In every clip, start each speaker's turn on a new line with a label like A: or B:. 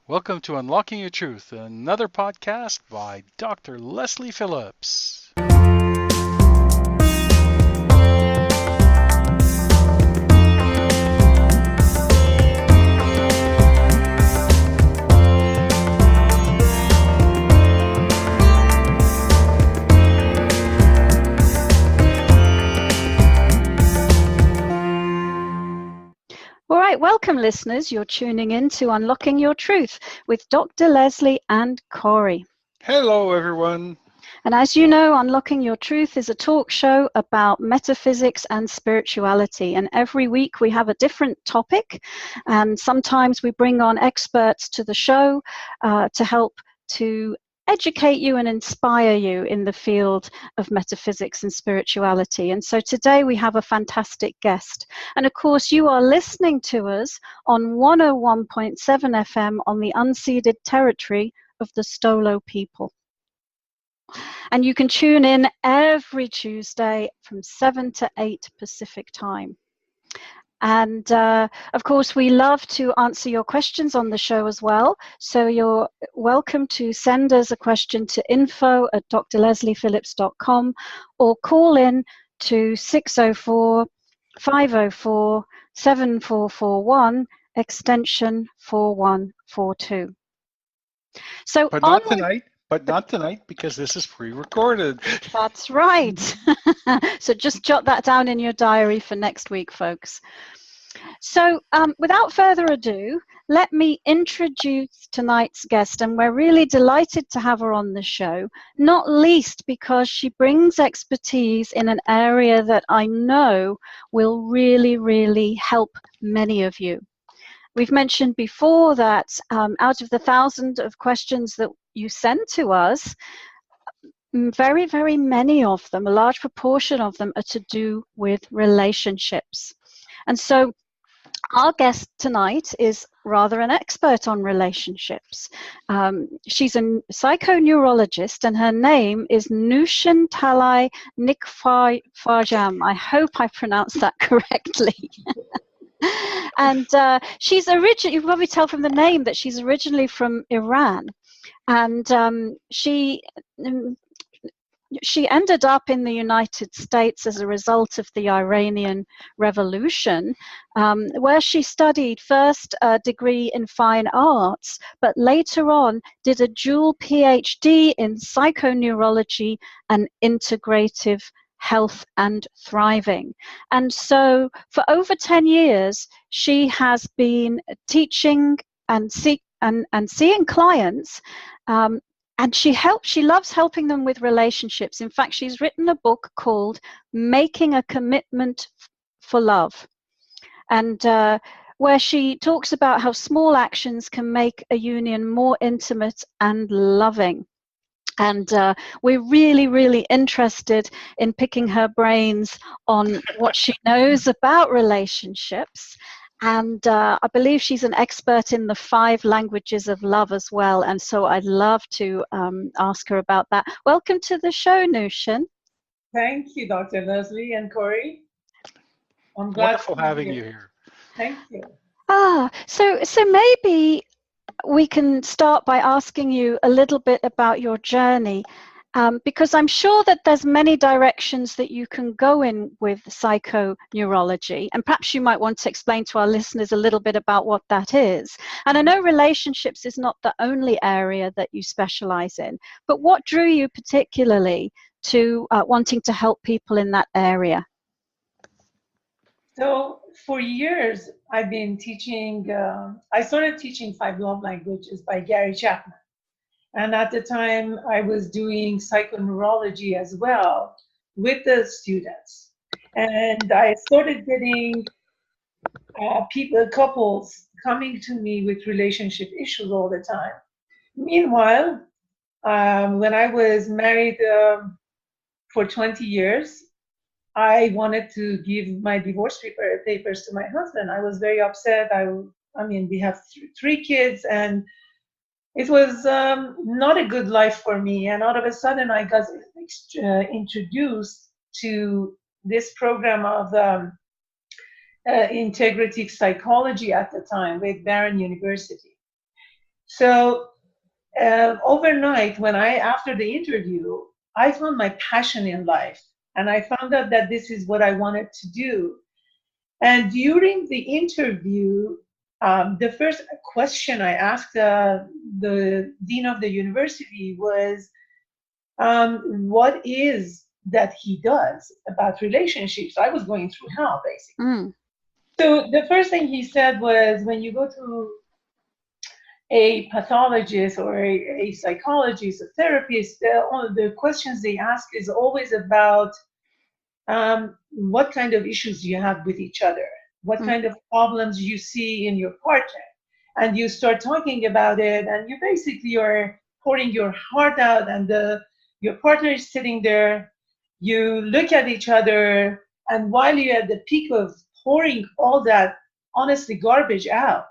A: Welcome to Unlocking Your Truth, another podcast by Dr. Leslie Phillips.
B: All right, welcome listeners. You're tuning in to Unlocking Your Truth with Dr. Leslie and Corey.
A: Hello, everyone.
B: And as you know, Unlocking Your Truth is a talk show about metaphysics and spirituality. And every week we have a different topic. And sometimes we bring on experts to the show to help to educate you and inspire you in the field of metaphysics and spirituality. And so today we have a fantastic guest. And of course, you are listening to us on 101.7 FM on the unceded territory of the Stolo people. And you can tune in every Tuesday from 7 to 8 Pacific time. And of course, we love to answer your questions on the show as well. So you're welcome to send us a question to info@drlesliephillips.com or call in to 604-504-7441, extension 4142. So
A: But not tonight, because this is pre-recorded.
B: That's right. So just jot that down in your diary for next week, folks. So without further ado, let me introduce tonight's guest. And we're really delighted to have her on the show, not least because she brings expertise in an area that I know will really, really help many of you. We've mentioned before that out of the thousands of questions that you send to us, very, very many of them, a large proportion of them, are to do with relationships. And so our guest tonight is rather an expert on relationships. She's a psychoneurologist, and her name is Nushin Talai Nikfarjam. I hope I pronounced that correctly. And she's originally, you can probably tell from the name that she's originally from Iran. And she ended up in the United States as a result of the Iranian Revolution, where she studied first a degree in fine arts, but later on did a dual PhD in psychoneurology and integrative health and thriving. And so for over 10 years, she has been teaching and seeing clients, and she loves helping them with relationships. In fact, she's written a book called Making a Commitment for Love, and where she talks about how small actions can make a union more intimate and loving. And we're really, really interested in picking her brains on what she knows about relationships. And I believe she's an expert in the 5 languages of love as well. And so I'd love to ask her about that. Welcome to the show, Nushin.
C: Thank you, Dr. Leslie and Corey. I'm glad
A: Wonderful having you here.
C: Thank you.
B: So maybe we can start by asking you a little bit about your journey, because I'm sure that there's many directions that you can go in with psychoneurology, and perhaps you might want to explain to our listeners a little bit about what that is. And I know relationships is not the only area that you specialize in, but what drew you particularly to wanting to help people in that area?
C: So for years, I've been teaching, I started teaching 5 love languages by Gary Chapman. And at the time, I was doing psychoneurology as well with the students. And I started getting couples coming to me with relationship issues all the time. Meanwhile, when I was married for 20 years, I wanted to give my divorce papers to my husband. I was very upset. I mean, we have 3 kids, and it was not a good life for me. And all of a sudden, I got introduced to this program of integrative psychology at the time with Barron University. So overnight, after the interview, I found my passion in life, and I found out that this is what I wanted to do. And during the interview, the first question I asked the dean of the university was, what is that he does about relationships? I was going through hell, basically.
B: Mm.
C: So the first thing he said was, when you go to a pathologist or a psychologist, a therapist, the questions they ask is always about what kind of issues you have with each other, what kind of problems you see in your partner. And you start talking about it, and you basically are pouring your heart out, and your partner is sitting there. You look at each other, and while you're at the peak of pouring all that honestly garbage out,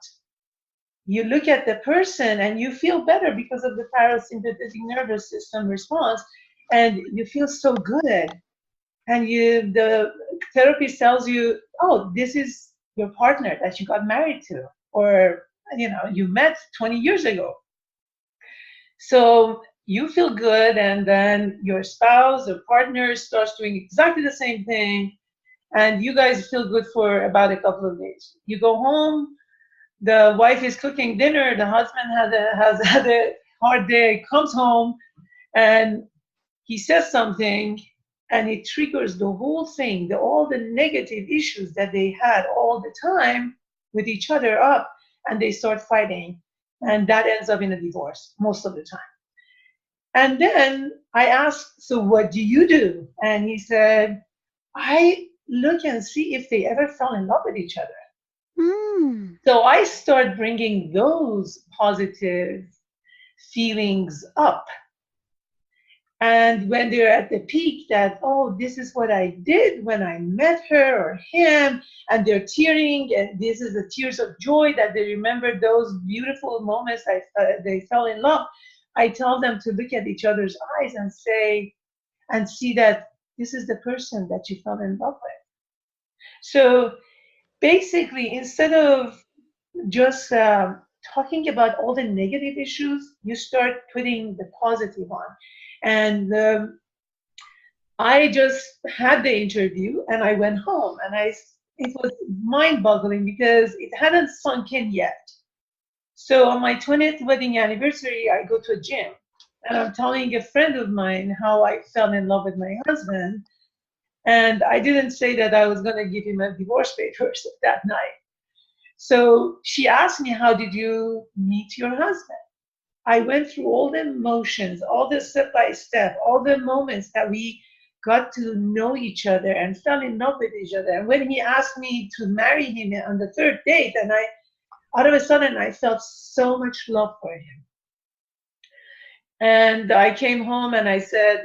C: you look at the person and you feel better because of the parasympathetic nervous system response, and you feel so good. And the therapist tells you, oh, this is your partner that you got married to, or you met 20 years ago. So you feel good, and then your spouse or partner starts doing exactly the same thing, and you guys feel good for about a couple of days. You go home, the wife is cooking dinner, the husband has had a hard day, comes home, and he says something, and it triggers the whole thing, all the negative issues that they had all the time with each other up, and they start fighting, and that ends up in a divorce most of the time. And then I asked, so what do you do? And he said, I look and see if they ever fell in love with each other. So I start bringing those positive feelings up. And when they're at the peak that, oh, this is what I did when I met her or him, and they're tearing, and this is the tears of joy that they remember those beautiful moments they fell in love, I tell them to look at each other's eyes and say, and see that this is the person that you fell in love with. So basically, instead of just talking about all the negative issues, you start putting the positive on. And I just had the interview, and I went home, and it was mind-boggling because it hadn't sunk in yet. So on my 20th wedding anniversary, I go to a gym, and I'm telling a friend of mine how I fell in love with my husband. And I didn't say that I was going to give him a divorce papers that night. So she asked me, how did you meet your husband? I went through all the emotions, all the step by step, all the moments that we got to know each other and fell in love with each other. And when he asked me to marry him on the third date, and all of a sudden, I felt so much love for him. And I came home and I said,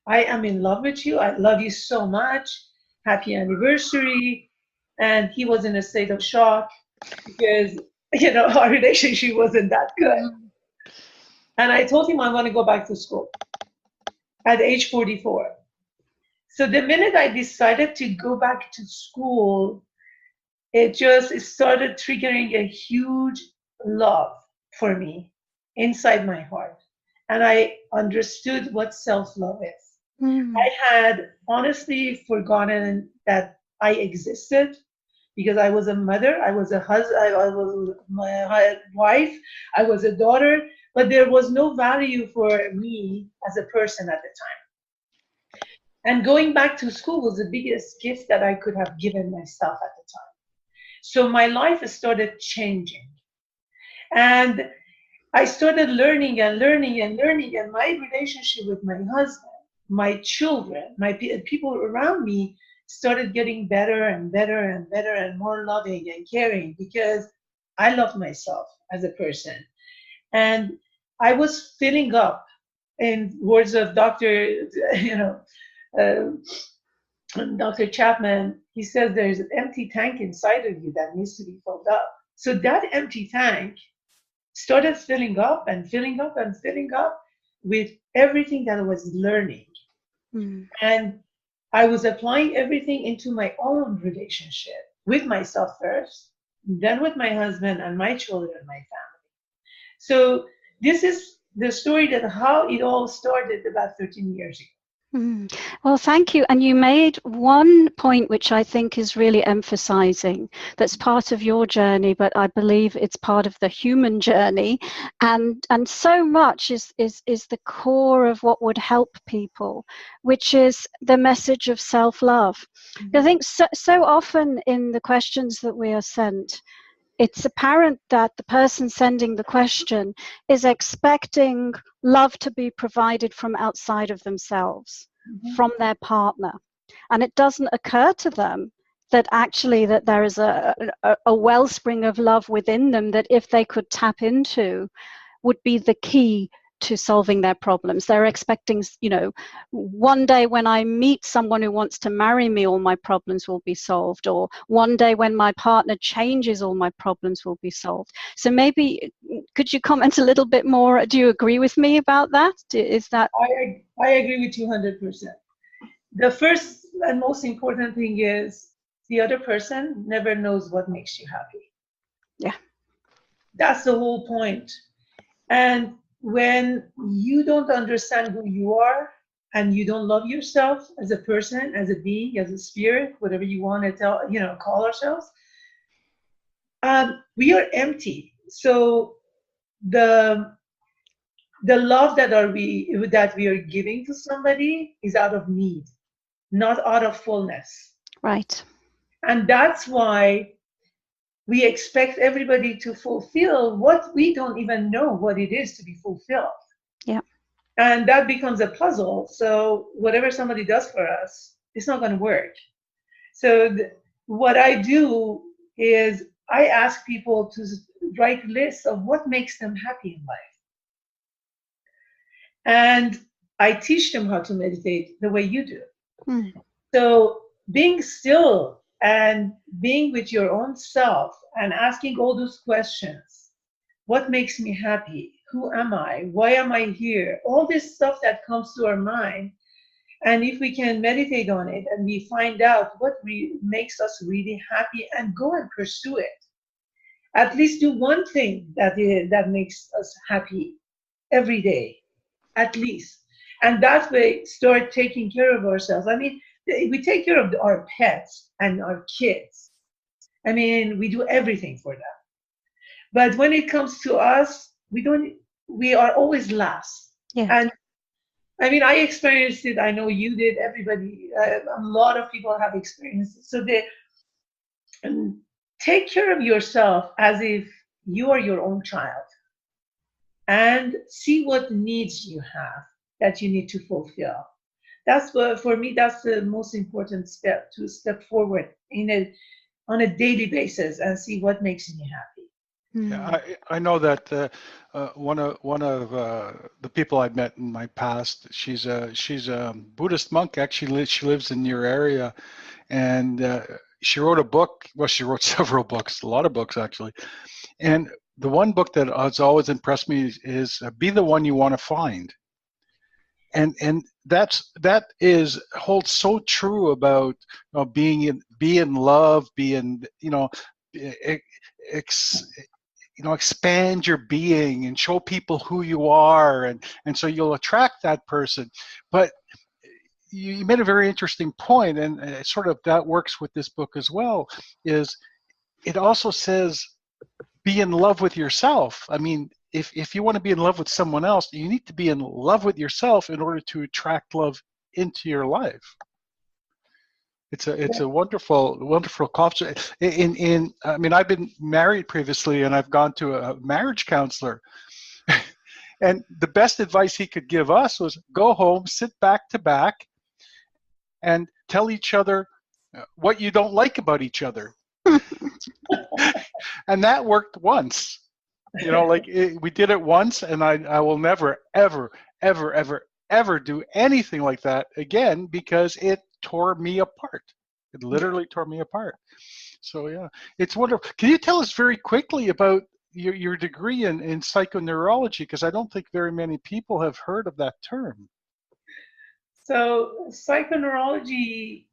C: I am in love with you. I love you so much. Happy anniversary. And he was in a state of shock because, our relationship wasn't that good. And I told him I want to go back to school at age 44. So the minute I decided to go back to school, it started triggering a huge love for me inside my heart. And I understood what self-love is. I had honestly forgotten that I existed because I was a mother, I was a husband, I was my wife, I was a daughter, but there was no value for me as a person at the time. And going back to school was the biggest gift that I could have given myself at the time. So my life started changing. And I started learning and learning and learning, and my relationship with my husband, my children, my people around me started getting better and better and better and more loving and caring because I loved myself as a person. And I was filling up, in words of Dr. Dr. Chapman, he says there's an empty tank inside of you that needs to be filled up. So that empty tank started filling up and filling up and filling up with everything that I was learning. And I was applying everything into my own relationship with myself first, then with my husband and my children and my family. So this is the story that how it all started about 13 years ago.
B: Well, thank you. And you made one point which I think is really emphasizing, that's part of your journey, but I believe it's part of the human journey. And so much is the core of what would help people, which is the message of self-love. I think so often in the questions that we are sent, it's apparent that the person sending the question is expecting love to be provided from outside of themselves, from their partner. And it doesn't occur to them that actually that there is a wellspring of love within them that if they could tap into would be the key to solving their problems. They're expecting, one day when I meet someone who wants to marry me, all my problems will be solved, or one day when my partner changes, all my problems will be solved. So maybe could you comment a little bit more? Do you agree with me about that? Is that?
C: I agree with you 100%. The first and most important thing is the other person never knows what makes you happy.
B: Yeah.
C: That's the whole point. And when you don't understand who you are and you don't love yourself as a person, as a being, as a spirit, whatever you want to call ourselves, we are empty. So the love that we are giving to somebody is out of need, not out of fullness.
B: Right.
C: And that's why we expect everybody to fulfill what we don't even know what it is to be fulfilled.
B: Yeah.
C: And that becomes a puzzle. So whatever somebody does for us, it's not going to work. So what I do is I ask people to write lists of what makes them happy in life. And I teach them how to meditate the way you do. So being still and being with your own self and asking all those questions, what makes me happy? Who am I? Why am I here? All this stuff that comes to our mind. And if we can meditate on it and we find out what makes us really happy and go and pursue it, at least do one thing that makes us happy every day, at least. And that way start taking care of ourselves. I mean, we take care of our pets and our kids. I mean, we do everything for them. But when it comes to us, we are always last.
B: Yeah.
C: And I mean, I experienced it. I know you did. Everybody, a lot of people have experienced it. So take care of yourself as if you are your own child and see what needs you have that you need to fulfill. That's for me, that's the most important step, to step forward on a daily basis and see what makes me happy.
A: Yeah, I know that one of the people I've met in my past, she's a Buddhist monk. Actually, she lives in your area, and she wrote a book. Well, she wrote several books, a lot of books actually. And the one book that has always impressed me is "Be the One You Want to Find." And that holds so true about be in love, expand your being and show people who you are, and so you'll attract that person. But you made a very interesting point, and sort of that works with this book as well, is it also says be in love with yourself. I mean, if you want to be in love with someone else, you need to be in love with yourself in order to attract love into your life. It's a wonderful concept. I mean, I've been married previously, and I've gone to a marriage counselor, and the best advice he could give us was go home, sit back to back, and tell each other what you don't like about each other. And that worked once. We did it once, and I will never, ever, ever, ever, ever do anything like that again, because it tore me apart. It literally tore me apart. So yeah, it's wonderful. Can you tell us very quickly about your degree in psychoneurology? Because I don't think very many people have heard of that term.
C: So psychoneurology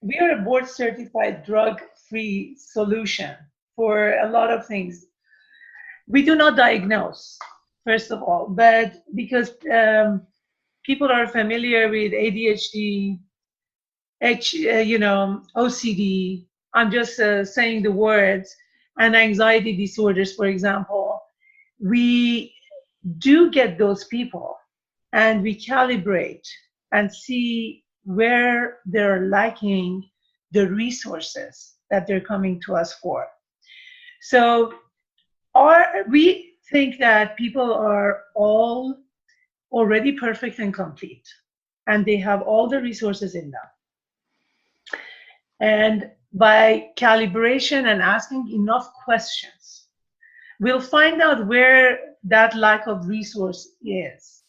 C: we are a board certified drug-free solution for a lot of things. We do not diagnose, first of all, but because people are familiar with ADHD, OCD. I'm just saying the words, and anxiety disorders, for example. We do get those people, and we calibrate and see where they're lacking the resources that they're coming to us for. So we think that people are all already perfect and complete, and they have all the resources in them. And by calibration and asking enough questions, we'll find out where that lack of resource is.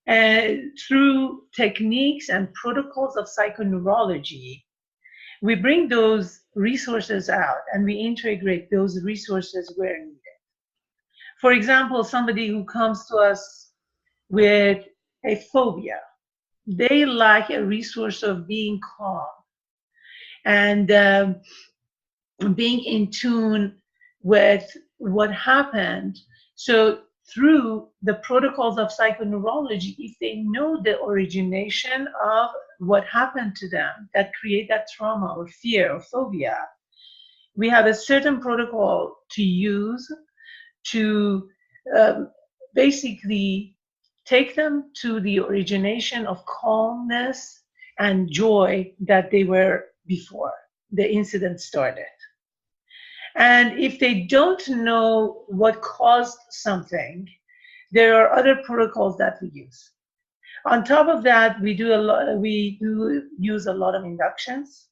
C: And through techniques and protocols of psychoneurology, we bring those resources out and we integrate those resources where needed. For example, somebody who comes to us with a phobia, they lack a resource of being calm and being in tune with what happened. So through the protocols of psychoneurology, if they know the origination of what happened to them that create that trauma or fear or phobia, we have a certain protocol to use to basically take them to the origination of calmness and joy that they were before the incident started. And if they don't know what caused something, there are other protocols that we use. On top of that, we do use a lot of inductions.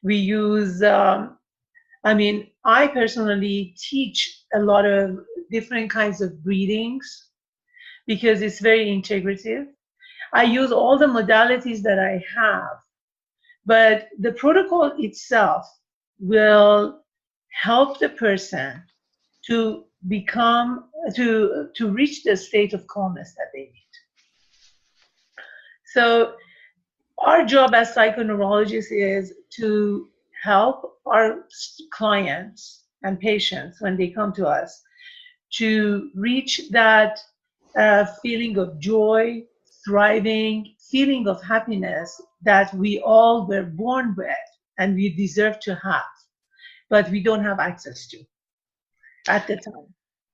C: We use, I personally teach a lot of different kinds of breathings because it's very integrative. I use all the modalities that I have, but the protocol itself will help the person to reach the state of calmness that they need. So our job as psychoneurologists is to help our clients and patients when they come to us to reach that feeling of joy, thriving, feeling of happiness that we all were born with and we deserve to have, but we don't have access to at the time.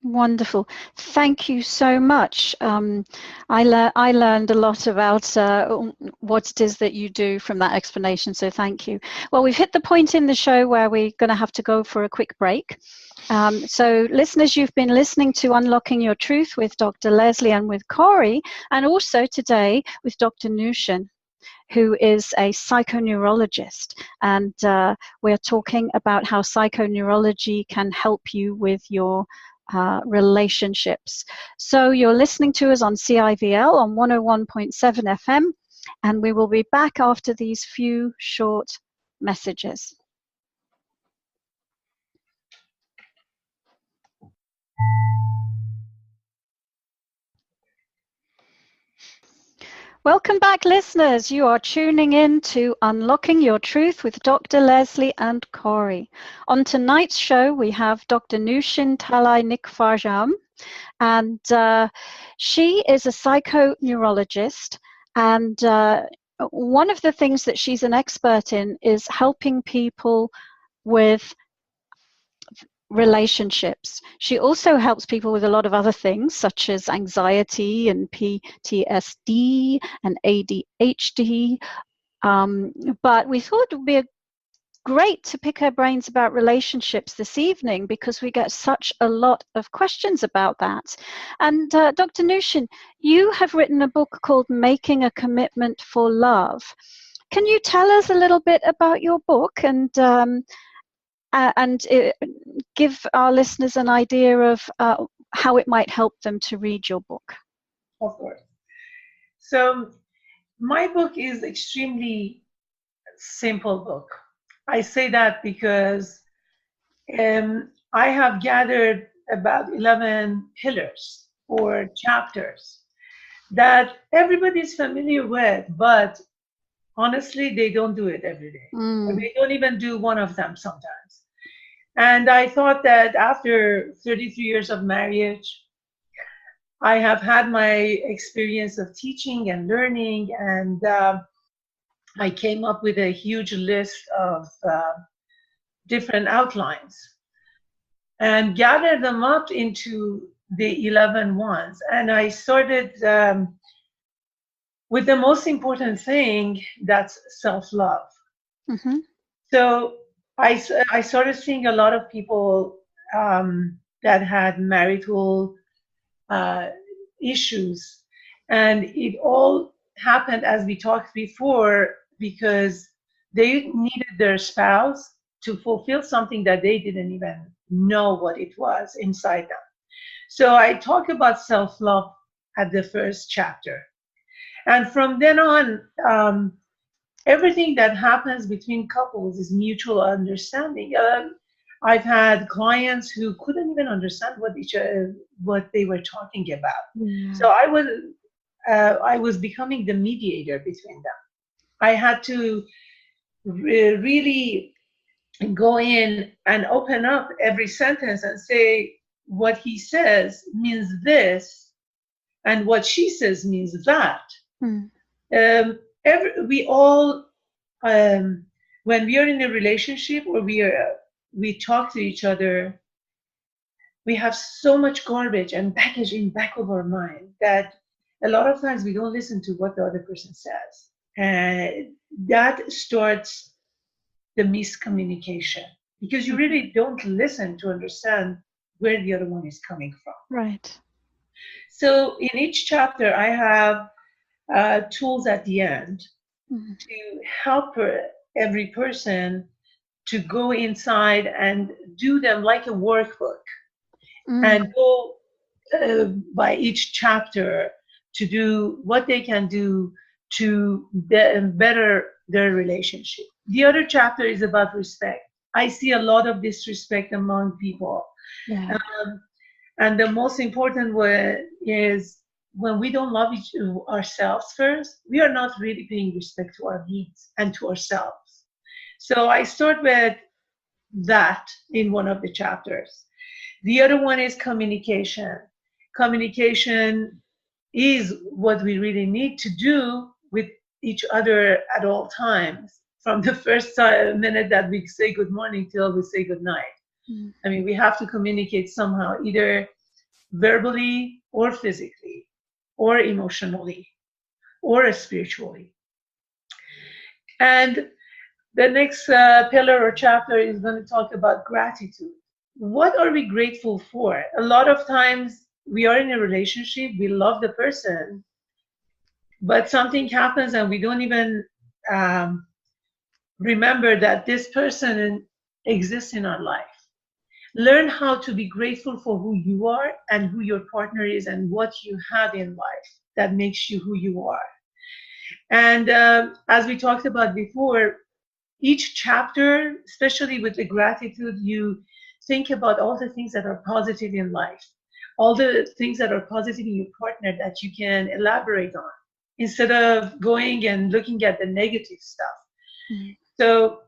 B: Wonderful. Thank you so much. I learned a lot about what it is that you do from that explanation, so thank you. Well, we've hit the point in the show where we're going to have to go for a quick break. So listeners, you've been listening to Unlocking Your Truth with Dr. Leslie and with Corey, and also today with Dr. Nushin, who is a psychoneurologist, and we're talking about how psychoneurology can help you with your relationships. So you're listening to us on CIVL on 101.7 FM, and we will be back after these few short messages. Welcome back, listeners. You are tuning in to Unlocking Your Truth with Dr. Leslie and Corey. On tonight's show, we have Dr. Nushin Talai Nikfarjam, and she is a psychoneurologist, and one of the things that she's an expert in is helping people with relationships. She also helps people with a lot of other things such as anxiety and PTSD and ADHD, but we thought it would be great to pick her brains about relationships this evening because we get such a lot of questions about that. And Dr. Nushin, you have written a book called Making a Commitment for Love. Can you tell us a little bit about your book and give our listeners an idea of how it might help them to read your book?
C: Of course. So my book is extremely simple book. I say that because I have gathered about 11 pillars or chapters that everybody's familiar with, but honestly, they don't do it every day. They don't even do one of them sometimes. And I thought that after 33 years of marriage, I have had my experience of teaching and learning, and I came up with a huge list of different outlines and gathered them up into the 11 ones. And I started with the most important thing, that's self-love.
B: Mm-hmm.
C: So I started seeing a lot of people that had marital issues. And it all happened, as we talked before, because they needed their spouse to fulfill something that they didn't even know what it was inside them. So I talk about self-love at the first chapter. And from then on, everything that happens between couples is mutual understanding. I've had clients who couldn't even understand what they were talking about.
B: Mm.
C: So I was becoming the mediator between them. I had to really go in and open up every sentence and say, what he says means this, and what she says means that.
B: Mm.
C: We all, when we are in a relationship or we talk to each other, we have so much garbage and baggage in back of our mind that a lot of times we don't listen to what the other person says, and that starts the miscommunication, because you really don't listen to understand where the other one is coming from.
B: Right.
C: So in each chapter, I have tools at the end to help every person to go inside and do them like a workbook, and go by each chapter to do what they can do to better their relationship. The other chapter is about respect. I see a lot of disrespect among people.
B: Yeah.
C: And the most important one is when we don't love ourselves first, we are not really paying respect to our needs and to ourselves. So I start with that in one of the chapters. The other one is communication. Communication is what we really need to do with each other at all times, from the first minute that we say good morning till we say good night. I mean, we have to communicate somehow, either verbally or physically or emotionally or spiritually. And the next pillar or chapter is going to talk about gratitude. What are we grateful for? A lot of times we are in a relationship, we love the person, but something happens and we don't even remember that this person exists in our life. Learn how to be grateful for who you are and who your partner is and what you have in life that makes you who you are. And as we talked about before, each chapter, especially with the gratitude, you think about all the things that are positive in life, all the things that are positive in your partner that you can elaborate on, instead of going and looking at the negative stuff. So,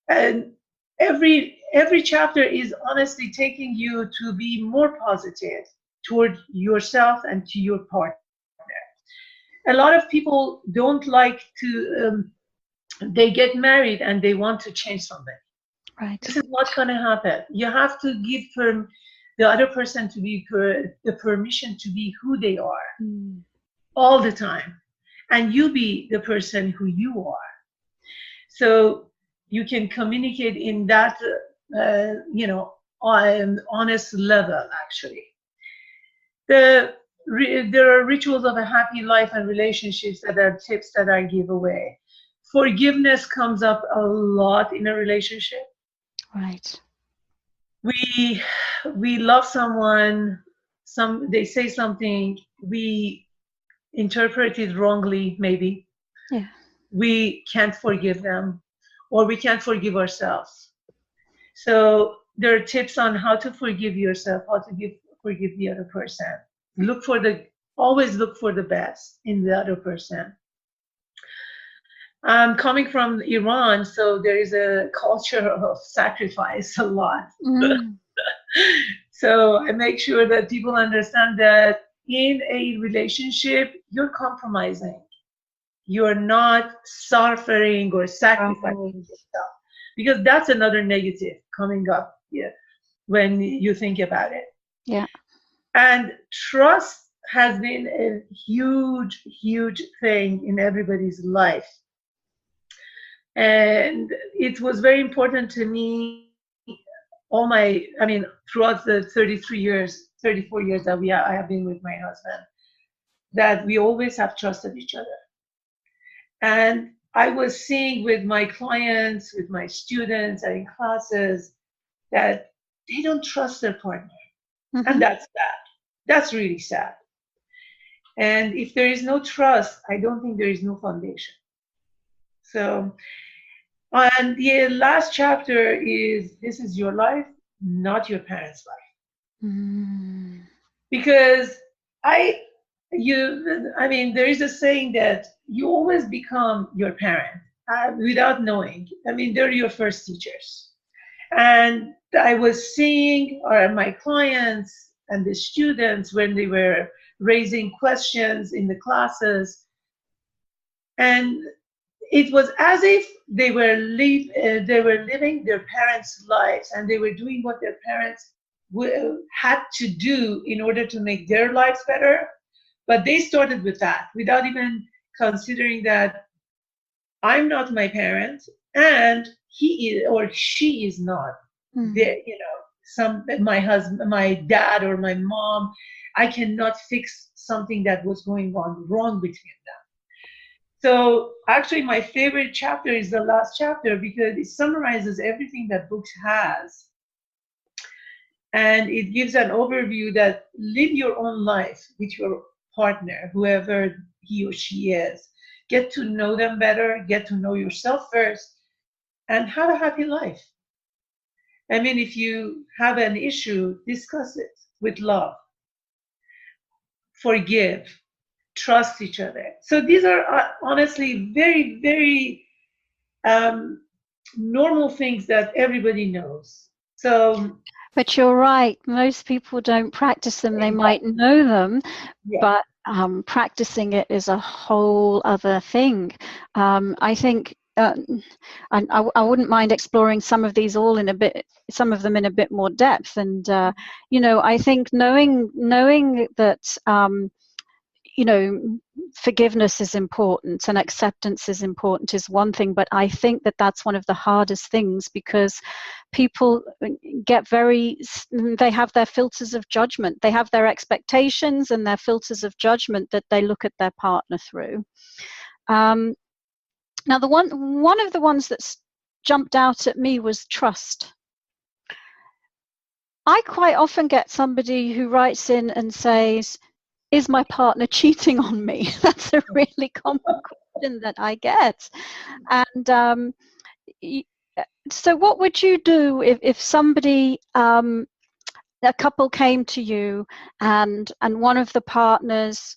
C: and every chapter is honestly taking you to be more positive toward yourself and to your partner. A lot of people don't like to, they get married and they want to change something.
B: Right.
C: This is not going to happen. You have to give the other person to be the permission to be who they are all the time, and you be the person who you are. So you can communicate in that, honest level. Actually, there are rituals of a happy life and relationships that are tips that I give away. Forgiveness comes up a lot in a relationship.
B: Right.
C: We love someone, they say something, we interpret it wrongly, maybe.
B: Yeah.
C: We can't forgive them, or we can't forgive ourselves. So there are tips on how to forgive yourself, how to forgive the other person. Always look for the best in the other person. I'm coming from Iran, so there is a culture of sacrifice a lot.
B: Mm.
C: So I make sure that people understand that in a relationship, you're compromising. You're not suffering or sacrificing
B: Right.
C: yourself, because that's another negative coming up here when you think about it.
B: Yeah.
C: And trust has been a huge, huge thing in everybody's life. And it was very important to me throughout the 33 years, 34 years that I have been with my husband, that we always have trusted each other. And I was seeing with my clients, with my students, and in classes, that they don't trust their partner.
B: Mm-hmm.
C: And that's sad. That's really sad. And if there is no trust, I don't think there is no foundation. So, and the last chapter is, this is your life, not your parents' life.
B: Mm.
C: Because there is a saying that you always become your parent without knowing. I mean, they're your first teachers. And I was seeing my clients and the students when they were raising questions in the classes, and it was as if they were living their parents' lives, and they were doing what their parents had to do in order to make their lives better. But they started with that without even considering that I'm not my parent, and he is or she is not. My husband, my dad, or my mom. I cannot fix something that was going on wrong between them. So actually, my favorite chapter is the last chapter, because it summarizes everything that books has. And it gives an overview that live your own life with your partner, whoever he or she is. Get to know them better, get to know yourself first, and have a happy life. I mean, if you have an issue, discuss it with love. Forgive, trust each other. So these are honestly very, very normal things that everybody knows. So,
B: but you're right. Most people don't practice them. They might know them,
C: yeah.
B: but practicing it is a whole other thing. I think, and I wouldn't mind exploring some of these all in a bit, some of them in a bit more depth. And I think knowing that forgiveness is important and acceptance is important is one thing, but I think that that's one of the hardest things, because people they have their filters of judgment. They have their expectations and their filters of judgment that they look at their partner through. Now, one of the ones that jumped out at me was trust. I quite often get somebody who writes in and says, is my partner cheating on me? That's a really common question that I get. And so what would you do if somebody, a couple came to you and one of the partners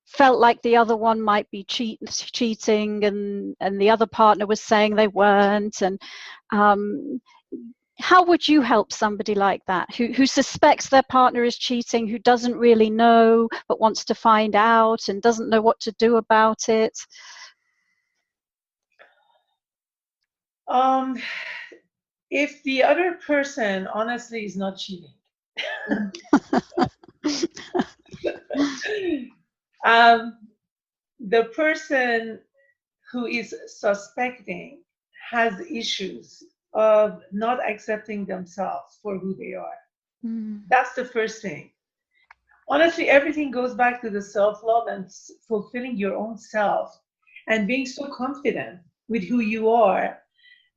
B: felt like the other one might be cheating, and the other partner was saying they weren't, and how would you help somebody like that who suspects their partner is cheating, who doesn't really know but wants to find out and doesn't know what to do about it?
C: If the other person honestly is not cheating, the person who is suspecting has issues of not accepting themselves for who they are. That's the first thing. Honestly, everything goes back to the self-love and fulfilling your own self and being so confident with who you are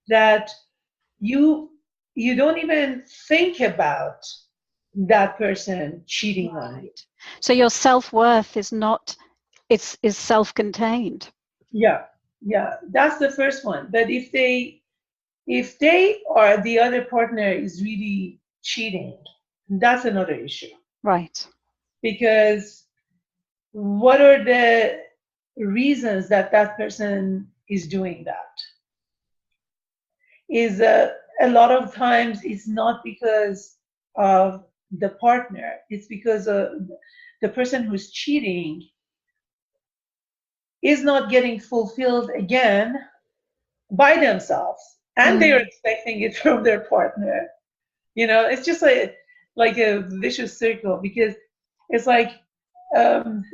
C: that you don't even think about that person cheating on you.
B: So your self-worth is is self-contained.
C: Yeah, that's the first one. But if they or the other partner is really cheating, that's another issue.
B: Right.
C: Because what are the reasons that person is doing that. Is a lot of times it's not because of the partner, it's because the person who's cheating is not getting fulfilled again by themselves, and they're expecting it from their partner. It's just like a vicious circle, because it's like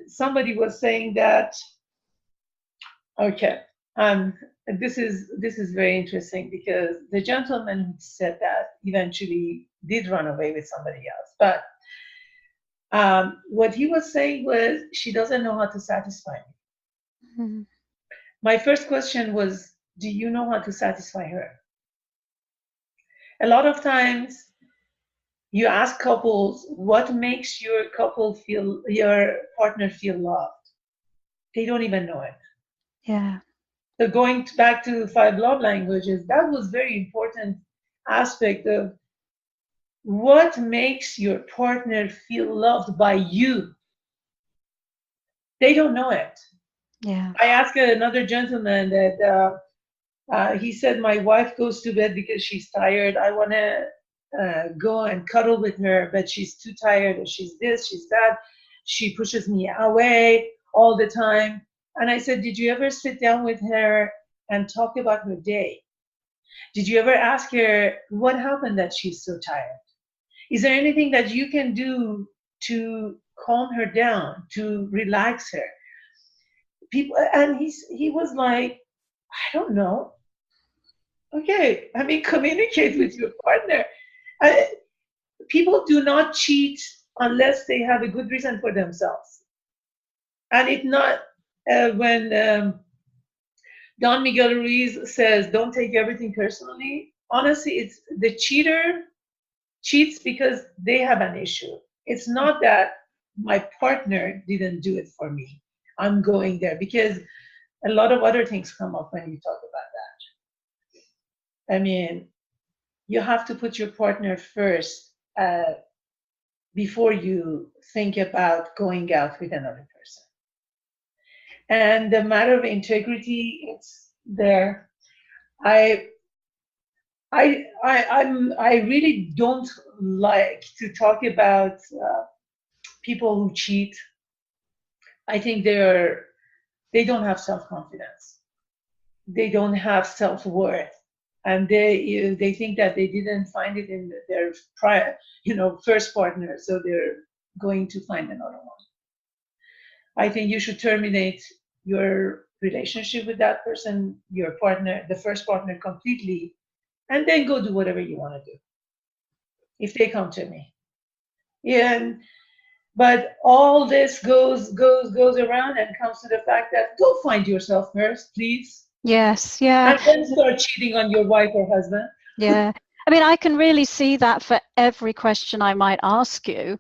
C: somebody was saying that, okay, this is very interesting, because the gentleman who said that eventually did run away with somebody else. But what he was saying was, she doesn't know how to satisfy me. Mm-hmm. My first question was, do you know how to satisfy her? A lot of times you ask couples, what makes your partner feel loved? They don't even know it.
B: Yeah.
C: So going back to 5 love languages, that was very important aspect of what makes your partner feel loved by you. They don't know it.
B: Yeah.
C: I asked another gentleman that he said, my wife goes to bed because she's tired. I want to go and cuddle with her, but she's too tired, or she's this, she's that. She pushes me away all the time. And I said, did you ever sit down with her and talk about her day? Did you ever ask her what happened that she's so tired? Is there anything that you can do to calm her down, to relax her? And he was like, I don't know. Okay, communicate with your partner. People do not cheat unless they have a good reason for themselves. And it's not when Don Miguel Ruiz says, don't take everything personally. Honestly, it's the cheater cheats because they have an issue. It's not that my partner didn't do it for me. I'm going there, because a lot of other things come up when you talk about that. You have to put your partner first before you think about going out with another person. And the matter of integrity, it's there. I really don't like to talk about people who cheat. I think they don't have self-confidence. They don't have self-worth. And they think that they didn't find it in their prior, first partner, so they're going to find another one. I think you should terminate your relationship with that person, your partner, the first partner, completely, and then go do whatever you want to do, if they come to me. But all this goes around and comes to the fact that go find yourself first, please.
B: Yes, yeah.
C: And then start cheating on your wife or husband.
B: Yeah. I can really see that for every question I might ask you,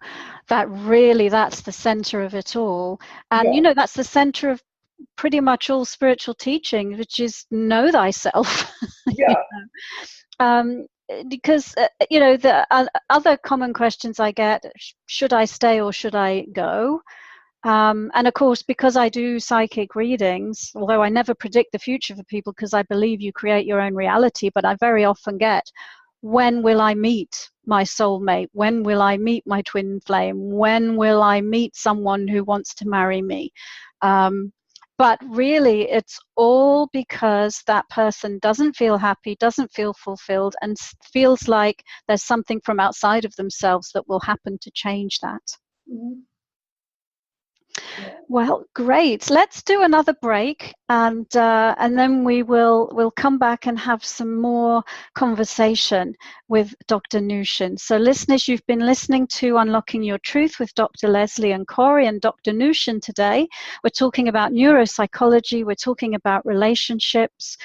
B: that really that's the center of it all. And,
C: Yeah.
B: That's the center of pretty much all spiritual teaching, which is know thyself.
C: Yeah.
B: Because, the other common questions I get, should I stay or should I go? And of course, because I do psychic readings, although I never predict the future for people because I believe you create your own reality, but I very often get, when will I meet my soulmate? When will I meet my twin flame? When will I meet someone who wants to marry me? But really, it's all because that person doesn't feel happy, doesn't feel fulfilled, and feels like there's something from outside of themselves that will happen to change that.
C: Mm-hmm. Yeah.
B: Well, great. Let's do another break, and then we'll come back and have some more conversation with Dr. Nushin. So, listeners, you've been listening to Unlocking Your Truth with Dr. Leslie and Corey and Dr. Nushin today. We're talking about neuropsychology. We're talking about relationships.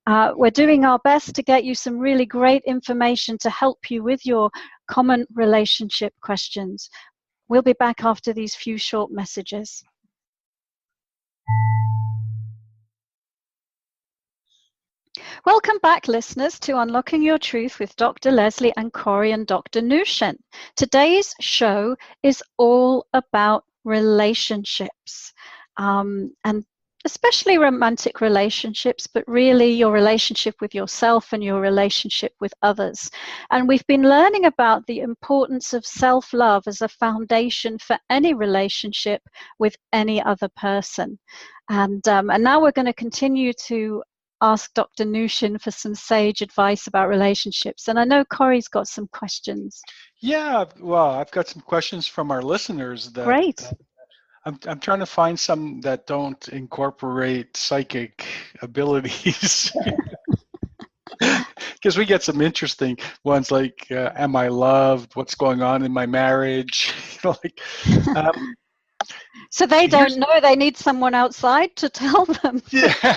B: We're doing our best to get you some really great information to help you with your common relationship questions. We'll be back after these few short messages. Welcome back, listeners, to Unlocking Your Truth with Dr. Leslie and Corey and Dr. Nushin. Today's show is all about relationships. And especially romantic relationships, but really your relationship with yourself and your relationship with others. And we've been learning about the importance of self-love as a foundation for any relationship with any other person. And now we're going to continue to ask Dr. Nushin for some sage advice about relationships. And I know Corey's got some questions.
A: Yeah, well, I've got some questions from our listeners that
B: Great.
A: I'm trying to find some that don't incorporate psychic abilities. Because we get some interesting ones like, am I loved? What's going on in my marriage?
B: So they don't know, they need someone outside to tell them.
A: Yeah,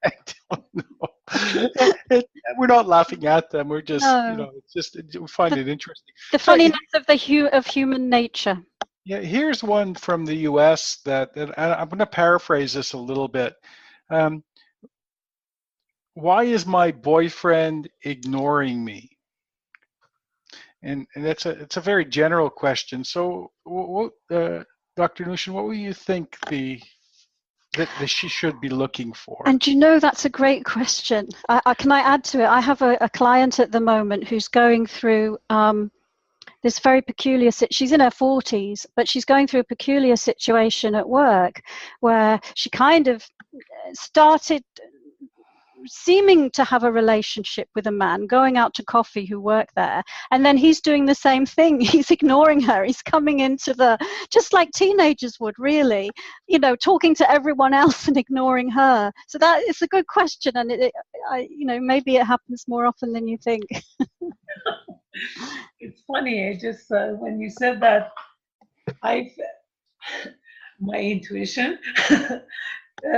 A: I don't know. We're not laughing at them. We're just, it's just, we find it interesting.
B: The funniness of human nature.
A: Yeah, here's one from the U.S. that I'm going to paraphrase this a little bit. Why is my boyfriend ignoring me? And it's a very general question. So, Dr. Nushin, what do you think that she should be looking for?
B: And that's a great question. Can I add to it? I have a client at the moment who's going through this very peculiar, she's in her 40s, but she's going through a peculiar situation at work where she kind of started seeming to have a relationship with a man, going out to coffee who worked there, and then he's doing the same thing. He's ignoring her. He's coming into just like teenagers would, really, talking to everyone else and ignoring her. So that is a good question, and maybe it happens more often than you think.
C: It's funny. I just when you said that, my intuition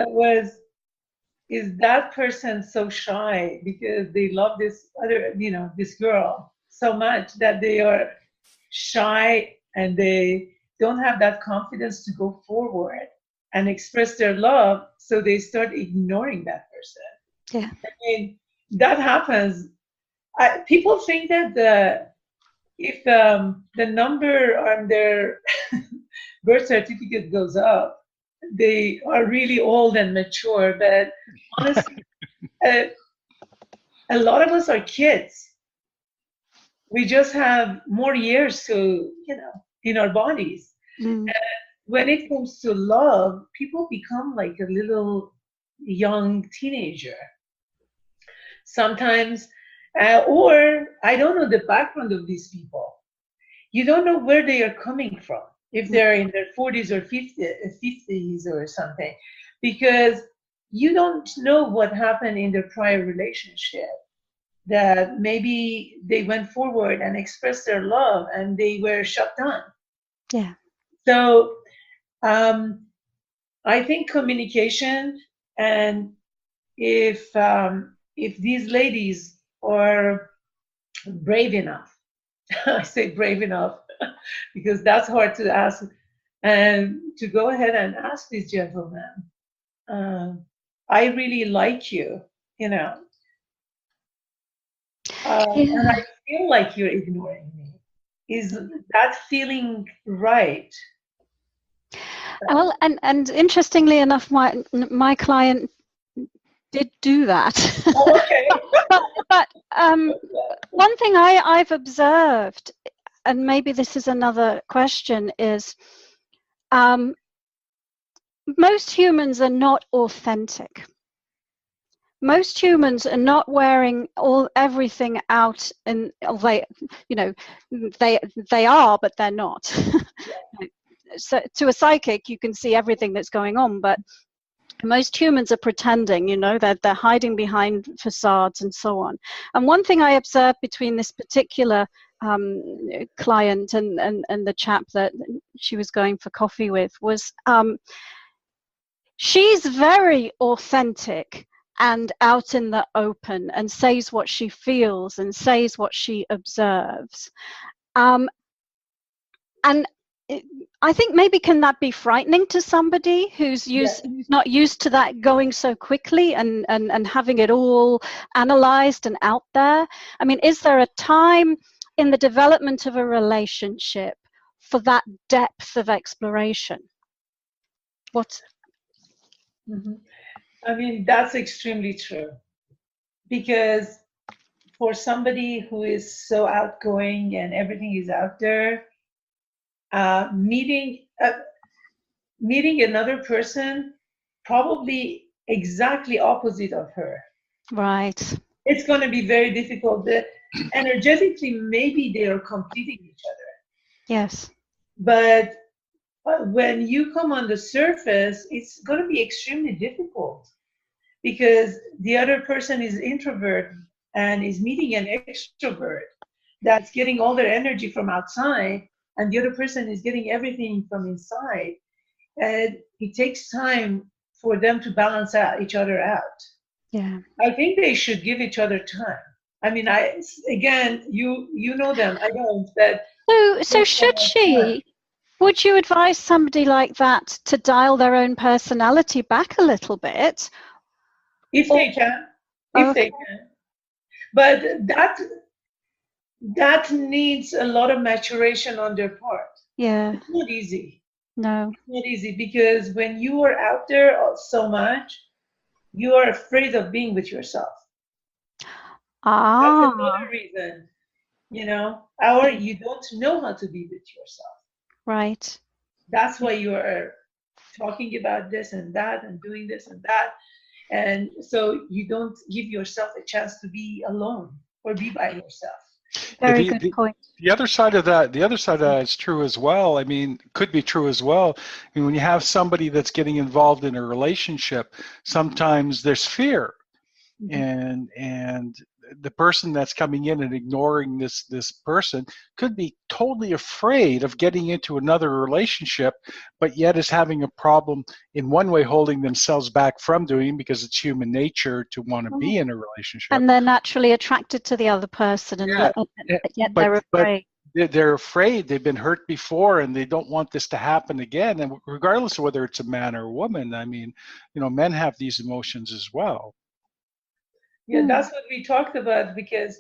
C: was, is that person so shy because they love this other, this girl so much that they are shy and they don't have that confidence to go forward and express their love, so they start ignoring that person.
B: Yeah.
C: I mean, that happens. People think that if the number on their birth certificate goes up, they are really old and mature. But honestly, a lot of us are kids. We just have more years to, in our bodies. And when it comes to love, people become like a little young teenager. Sometimes, or I don't know the background of these people. You don't know where they are coming from, if they're in their 40s or 50s or something, because you don't know what happened in their prior relationship, that maybe they went forward and expressed their love and they were shut down.
B: Yeah.
C: So I think communication, and if these ladies are brave enough, I say brave enough because that's hard to ask, and to go ahead and ask these gentlemen, I really like you, and I feel like you're ignoring me. Is that feeling right?
B: Well, and interestingly enough, my client did do that.
C: Oh, okay.
B: but one thing I've observed, and maybe this is another question, is most humans are not authentic. Most humans are not wearing everything out, and they are, but they're not. So to a psychic, you can see everything that's going on, but most humans are pretending, they're hiding behind facades and so on. And one thing I observed between this particular client and the chap that she was going for coffee with was she's very authentic and out in the open and says what she feels and says what she observes. And I think maybe can that be frightening to somebody who's not used to that going so quickly and having it all analyzed and out there? I mean, is there a time in the development of a relationship for that depth of exploration?
C: Hmm. I mean, that's extremely true because for somebody who is so outgoing and everything is out there, uh, meeting uh, meeting another person probably exactly opposite of her,
B: Right.
C: it's going to be very difficult. Energetically, maybe they are completing each other,
B: Yes.
C: but when you come on the surface, it's going to be extremely difficult because the other person is introvert and is meeting an extrovert that's getting all their energy from outside, and the other person is getting everything from inside. And it takes time for them to balance out each other out.
B: Yeah.
C: I think they should give each other time. I mean, again, you know them, I don't, but
B: So should she? Would you advise somebody like that to dial their own personality back a little bit?
C: if they can, if
B: Okay.
C: they can, but that needs a lot of maturation on their part.
B: Yeah.
C: It's not easy.
B: No.
C: It's not easy because when you are out there so much, you are afraid of being with yourself. That's
B: Ah.
C: another reason, or you don't know how to be with yourself.
B: Right.
C: That's why you are talking about this and that and doing this and that. And so you don't give yourself a chance to be alone or be by yourself.
B: Very good point.
A: The other side of that is true as well. I mean, could be true as well. I mean, when you have somebody that's getting involved in a relationship, sometimes there's fear, and the person that's coming in and ignoring this person could be totally afraid of getting into another relationship, but yet is having a problem in one way holding themselves back from doing, because it's human nature to want to be in a relationship.
B: And they're naturally attracted to the other person, and yet they're afraid.
A: They're afraid. They've been hurt before, and they don't want this to happen again. And regardless of whether it's a man or a woman, I mean, men have these emotions as well.
C: Yeah, that's what we talked about, because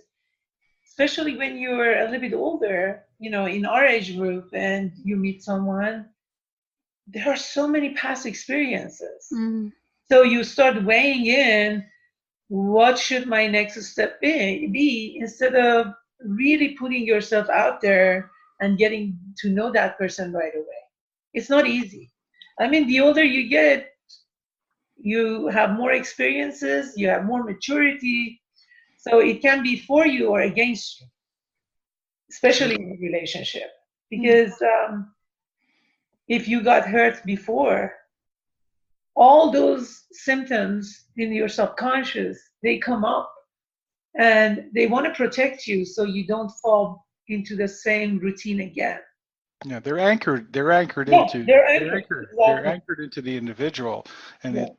C: especially when you're a little bit older, in our age group, and you meet someone, there are so many past experiences. So you start weighing in, what should my next step be, instead of really putting yourself out there and getting to know that person right away. It's not easy. I mean, the older you get, you have more experiences, you have more maturity. So it can be for you or against you, especially in a relationship. Because if you got hurt before, all those symptoms in your subconscious, they come up, and they want to protect you so you don't fall into the same routine again.
A: Yeah, they're anchored into the individual, and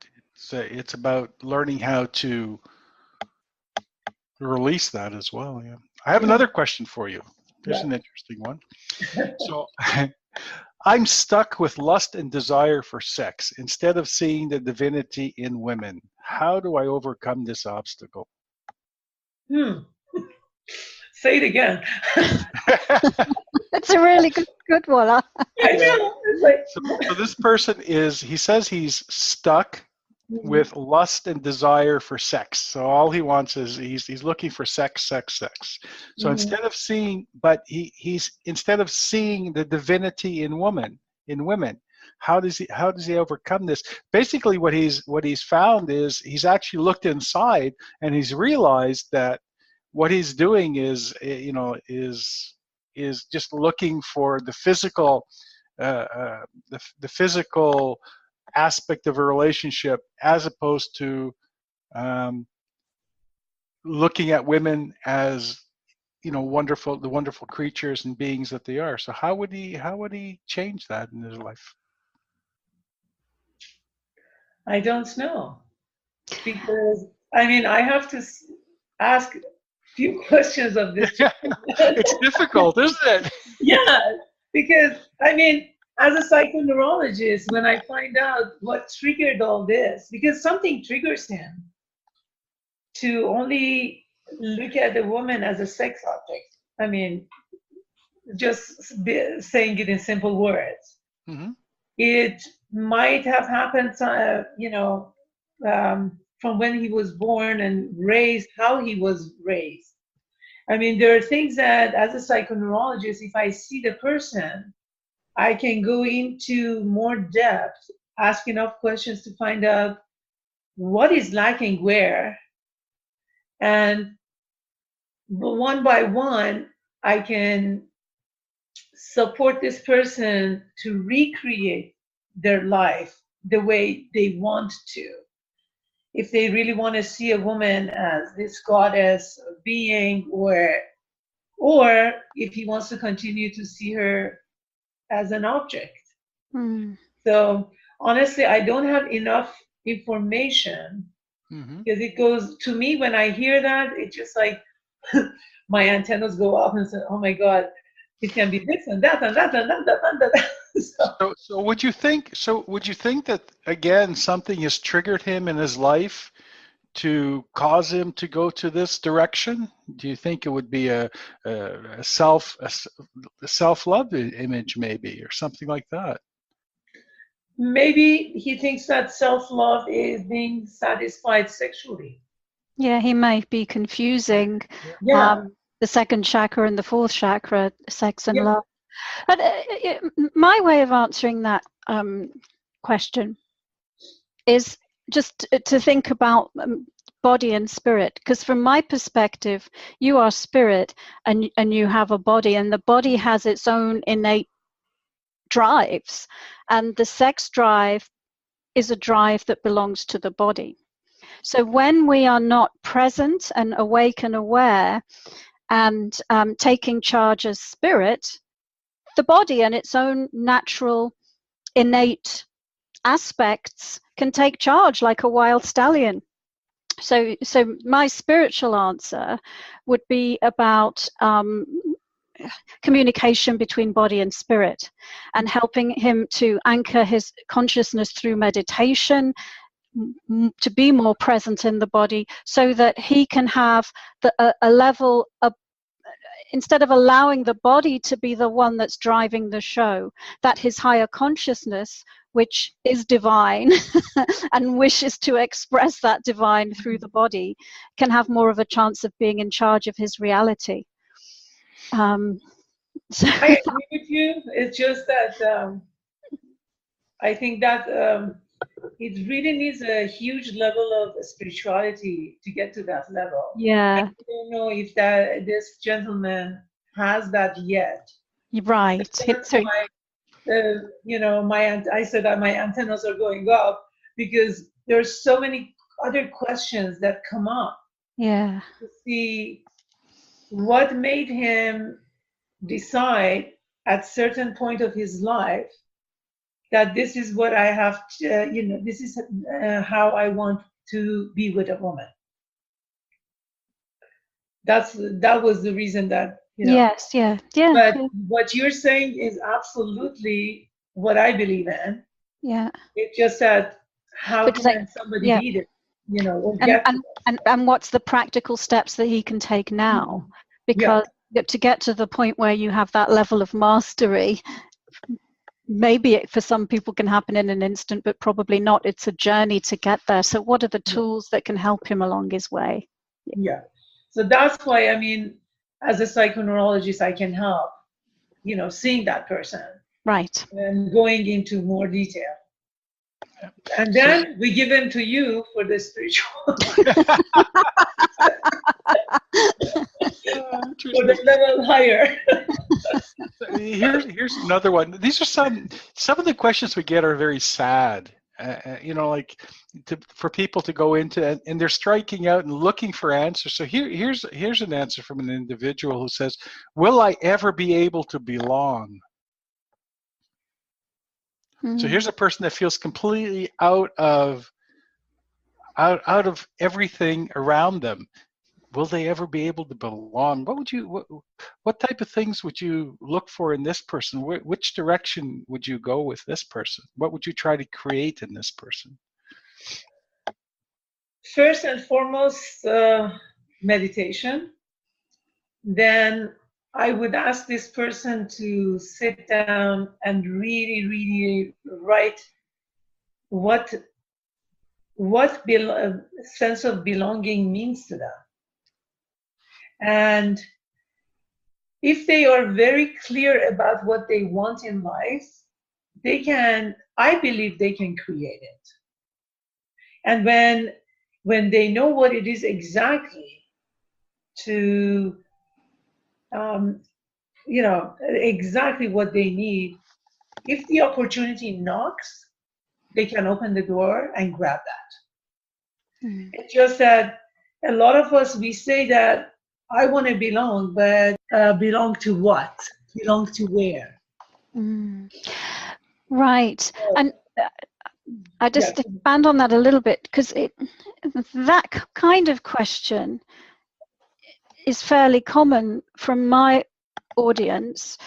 A: it's about learning how to release that as well. Yeah. I have another question for you. Here's an interesting one. So I'm stuck with lust and desire for sex instead of seeing the divinity in women. How do I overcome this obstacle?
C: Say it again.
B: It's a really good one.
C: I know.
A: So this person he says he's stuck with lust and desire for sex. So all he wants is he's looking for sex. So instead of seeing the divinity in women, how does he overcome this? Basically, what he's found is he's actually looked inside, and he's realized that what he's doing is just looking for the physical the physical aspect of a relationship, as opposed to looking at women as the wonderful creatures and beings that they are. So how would he change that in his life?
C: I don't know, because I have to ask a few questions of this.
A: It's difficult, isn't it?
C: Yeah, because as a psychoneurologist, when I find out what triggered all this, because something triggers him to only look at the woman as a sex object. Just saying it in simple words. It might have happened, from when he was born and raised, how he was raised. I mean, there are things that, as a psychoneurologist, if I see the person, I can go into more depth, ask enough questions to find out what is lacking where. And one by one, I can support this person to recreate their life the way they want to. If they really want to see a woman as this goddess being, or if he wants to continue to see her as an object. So honestly, I don't have enough information, because it goes to me, when I hear that, it's just like my antennas go up and say, oh my God, it can be this and that and that and that and that.
A: So would you think that, again, something has triggered him in his life to cause him to go to this direction? Do you think it would be a self-love image, maybe, or something like that?
C: Maybe he thinks that self-love is being satisfied sexually.
B: Yeah, he may be confusing the second chakra and the fourth chakra, sex and love. But my way of answering that question is just to think about body and spirit, because from my perspective, you are spirit and you have a body, and the body has its own innate drives, and the sex drive is a drive that belongs to the body. So when we are not present and awake and aware and taking charge as spirit, the body and its own natural innate aspects can take charge like a wild stallion. So my spiritual answer would be about communication between body and spirit, and helping him to anchor his consciousness through meditation, to be more present in the body, so that he can have a level of, instead of allowing the body to be the one that's driving the show, that his higher consciousness, which is divine and wishes to express that divine through the body, can have more of a chance of being in charge of his reality.
C: So I agree with you. It's just that I think that it really needs a huge level of spirituality to get to that level.
B: Yeah.
C: I don't know if this gentleman has that yet.
B: Right.
C: I said that my antennas are going up, because there's so many other questions that come up.
B: Yeah.
C: To see what made him decide at certain point of his life that this is what I have to, this is how I want to be with a woman. That was the reason that,
B: Yes, yeah.
C: But what you're saying is absolutely what I believe in.
B: Yeah.
C: It's just that how can somebody lead it,
B: and what's the practical steps that he can take now? Because to get to the point where you have that level of mastery, maybe it, for some people, can happen in an instant, but probably not. It's a journey to get there. So what are the tools that can help him along his way?
C: Yeah. So that's why, I mean, as a psychoneurologist, I can help, seeing that person.
B: Right.
C: And going into more detail. And then we give in to you for the spiritual. For the level higher.
A: Here's another one. These are some of the questions we get are very sad. For people to go into, and they're striking out and looking for answers. So here's an answer from an individual who says, "Will I ever be able to belong?" So here's a person that feels completely out of everything around them. Will they ever be able to belong? What type of things would you look for in this person? Which direction would you go with this person? What would you try to create in this person?
C: First and foremost, meditation. Then I would ask this person to sit down and really, really write what sense of belonging means to them. And if they are very clear about what they want in life, I believe they can create it. And when they know what it is exactly to, exactly what they need, if the opportunity knocks, they can open the door and grab that. It's just that a lot of us, we say that I want to belong, but belong to what? Belong to where?
B: Right. And I just expand on that a little bit, because that kind of question is fairly common from my audience.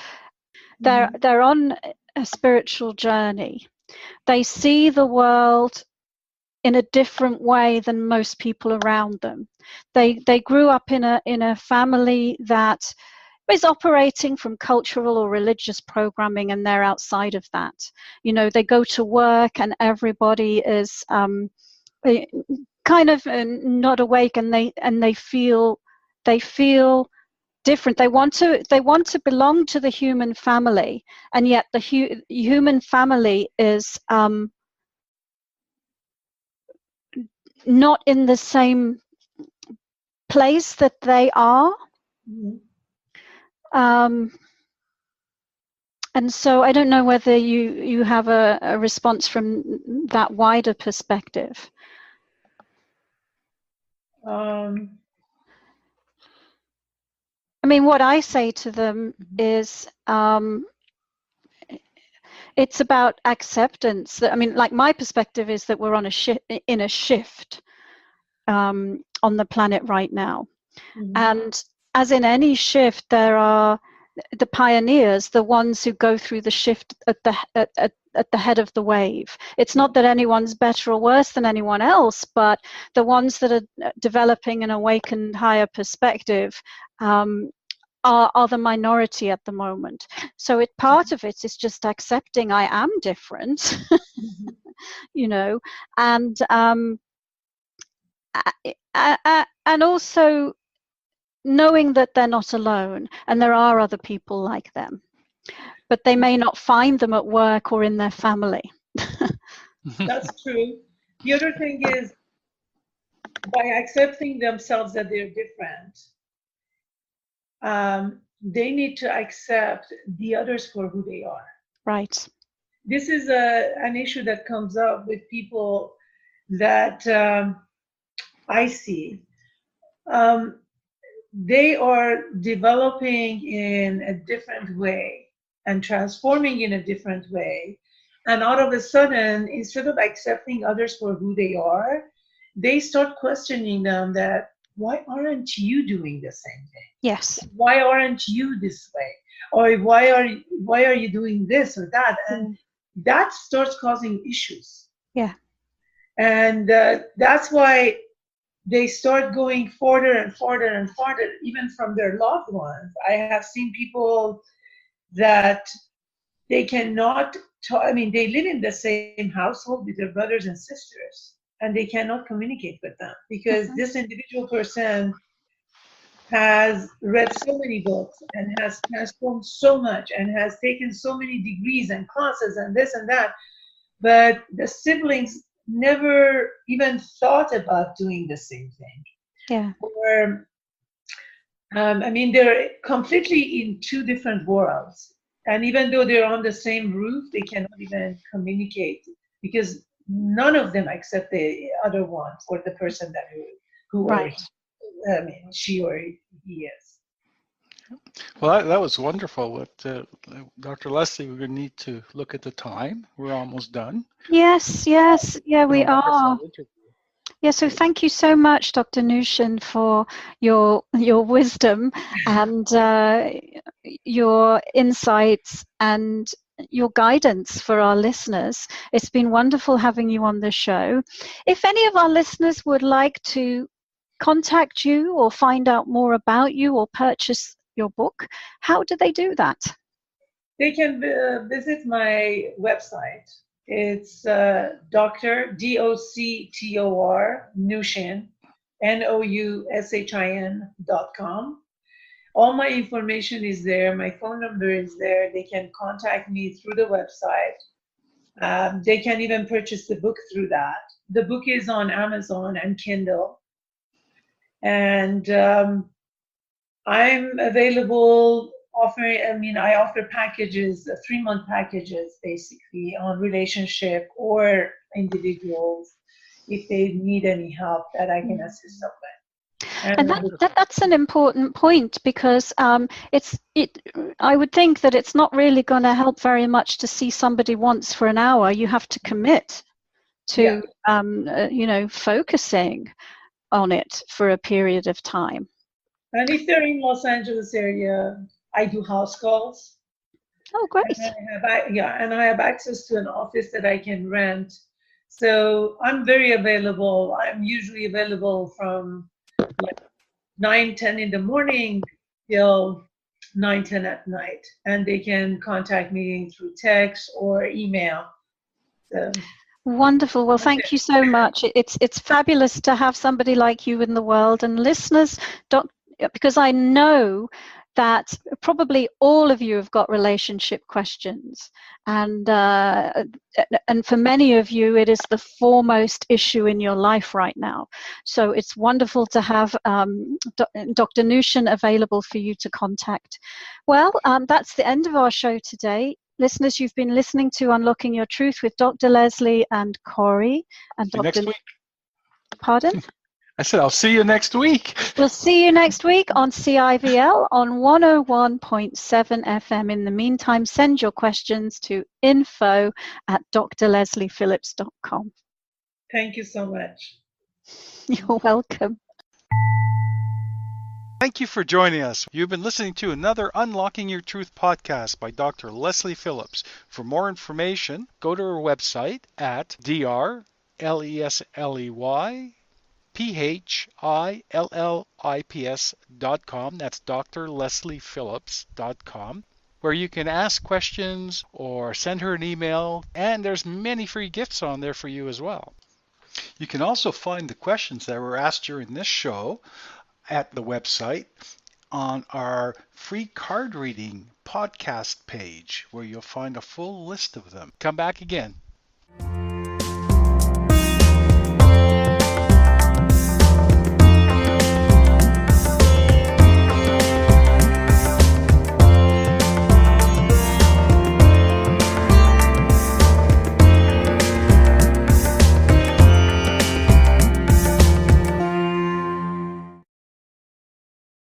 B: They're on a spiritual journey. They see the world in a different way than most people around them. They grew up in a family that is operating from cultural or religious programming, and they're outside of that. They go to work and everybody is kind of not awake, and they feel different. They want to belong to the human family, and yet the human family is not in the same place that they are. And so I don't know whether you have a response from that wider perspective. I mean, what I say to them is, it's about acceptance. I mean, like, my perspective is that we're on in a shift on the planet right now. And as in any shift, there are the pioneers, the ones who go through the shift at the head of the wave. It's not that anyone's better or worse than anyone else, but the ones that are developing an awakened higher perspective are the minority at the moment. So part of it is just accepting I am different, and also knowing that they're not alone and there are other people like them, but they may not find them at work or in their family.
C: That's true. The other thing is, by accepting themselves that they're different, they need to accept the others for who they are.
B: Right.
C: This is an issue that comes up with people that I see. They are developing in a different way and transforming in a different way. And all of a sudden, instead of accepting others for who they are, they start questioning them that, why aren't you doing the same thing?
B: Yes.
C: Why aren't you this way? Or why are you doing this or that? And that starts causing issues.
B: Yeah.
C: And that's why they start going farther and farther and farther, even from their loved ones. I have seen people that they cannot they live in the same household with their brothers and sisters, and they cannot communicate with them because this individual person has read so many books and has transformed so much and has taken so many degrees and classes and this and that, but the siblings never even thought about doing the same thing.
B: Yeah.
C: Or, they're completely in two different worlds. And even though they're on the same roof, they cannot even communicate because none of them accept the other one for the person that who
B: right.
C: She or he is.
A: Well, that was wonderful. What Dr. Leslie, we're going to need to look at the time. We're almost done.
B: Yes. Yeah, we are. Yeah, so thank you so much, Dr. Nushin, for your wisdom and your insights and your guidance for our listeners. It's been wonderful having you on the show. If any of our listeners would like to contact you or find out more about you or purchase your book, how do they do that?
C: They can visit my website, It's Dr. Doctor Nushin, NOUSHIN.com. All my information is there. My phone number is there. They can contact me through the website. They can even purchase the book through that. The book is on Amazon and Kindle. And I'm available I offer packages, 3-month packages, basically, on relationship or individuals if they need any help that I can assist them with.
B: And that's an important point, because I would think that it's not really going to help very much to see somebody once for an hour. You have to commit to focusing on it for a period of time.
C: And if they're in Los Angeles area, I do house calls.
B: Oh, great.
C: And I have access to an office that I can rent. So I'm very available. I'm usually available from 9-10 in the morning till 9-10 at night. And they can contact me through text or email. So.
B: Wonderful. Well, thank you so much. It's fabulous to have somebody like you in the world. And listeners, because I know that probably all of you have got relationship questions, and for many of you it is the foremost issue in your life right now. So it's wonderful to have Dr. Nushin available for you to contact. Well, that's the end of our show today. Listeners, you've been listening to Unlocking Your Truth with Dr. Leslie and Corey. And
A: See you next week.
B: Pardon?
A: I said, I'll see you next week.
B: We'll see you next week on CIVL on 101.7 FM. In the meantime, send your questions to info@drlesliephillips.com.
C: Thank you so much.
B: You're welcome.
A: Thank you for joining us. You've been listening to another Unlocking Your Truth podcast by Dr. Leslie Phillips. For more information, go to our website at drlesleyphillips.com. That's drlesliephillips.com, where you can ask questions or send her an email, and there's many free gifts on there for you as well. You can also find the questions that were asked during this show at the website on our free card reading podcast page, where you'll find a full list of them. Come back again.